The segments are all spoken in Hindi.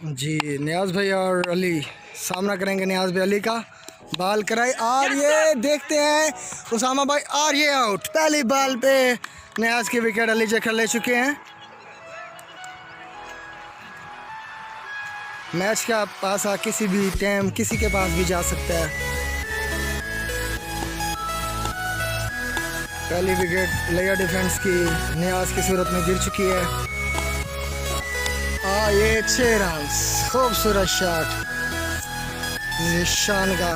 जी नियाज भाई और अली सामना करेंगे। नियाज भाई अली का बाल कराई और ये देखते हैं उसामा भाई और ये आउट। पहली बाल पे नियाज की विकेट अली जखर ले चुके हैं। मैच का पासा किसी भी टाइम किसी के पास भी जा सकता है। पहली विकेट लेयर डिफेंस की नियाज की सूरत में गिर चुकी है। ये 6 रन, खूबसूरत शॉट निशान का।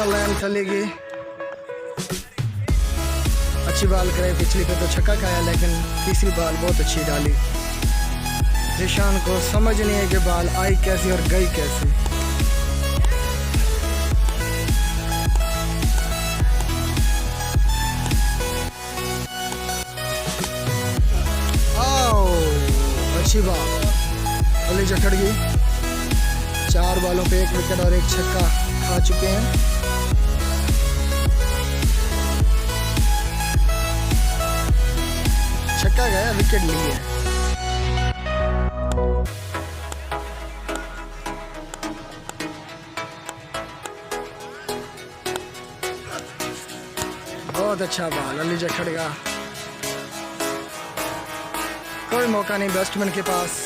लाइन चलेगी। अच्छी बाल करे, पिछली पे तो छक्का खाया लेकिन तीसरी बाल बहुत अच्छी डाली। निशान को समझ नहीं है कि बाल आई कैसी और गई कैसी। आओ अच्छी बाल अली जखर की। 4 बालों पे 1 विकेट और 1 छक्का खा चुके हैं। छक्का गया, विकेट लिए। बहुत अच्छा बॉल अली जखर का। कोई मौका नहीं बैट्समैन के पास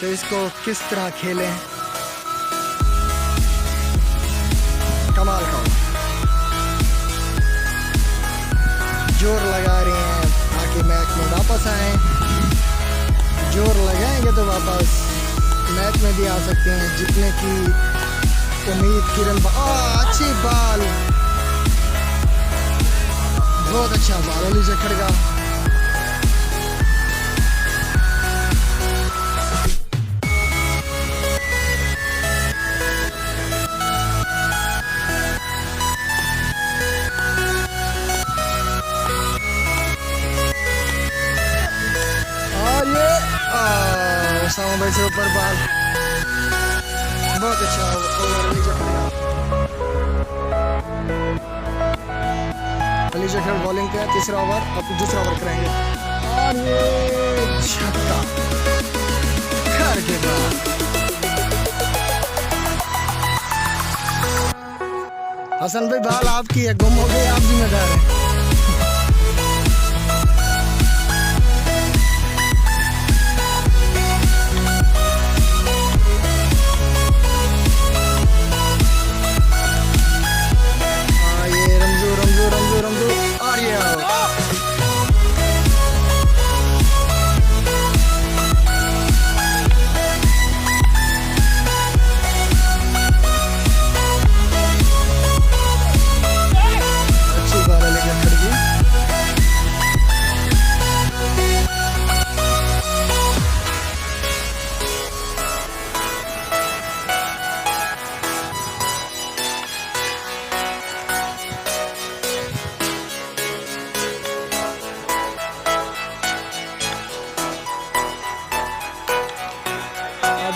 कि इसको किस तरह खेलें। कमाल का जोर लगा रहे हैं ताकि मैच में वापस आए। जोर लगाएंगे तो वापस मैच में भी आ सकते हैं जीतने की उम्मीद। किरण अच्छी बाल, बहुत अच्छा बाल अली जखर का। उसामा भाई से ऊपर बाल, बहुत अच्छा ओवर अली जखर का। अली जखर बॉलिंग पे 3रा ओवर, अब 2रा ओवर करेंगे और ये छक्का घर के बाद। हसन भाई बाल आपकी है, गुम हो गई, आप जिम्मेदार हैं।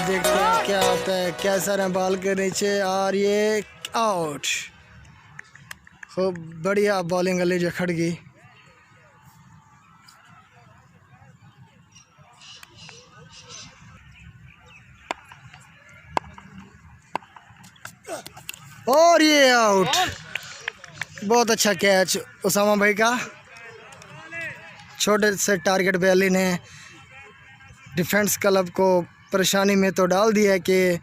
देखते हैं क्या होता है। कैसा रहा बॉल के नीचे और ये आउट। खूब बढ़िया बॉलिंग अली जखर की। और ये आउट। बहुत अच्छा कैच उसामा भाई का। छोटे से टारगेट पे अली ने डिफेंस क्लब को परेशानी में तो डाल दिया कि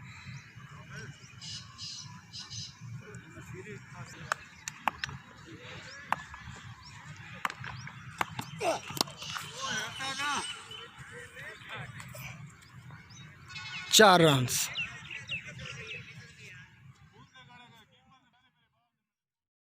चार रन।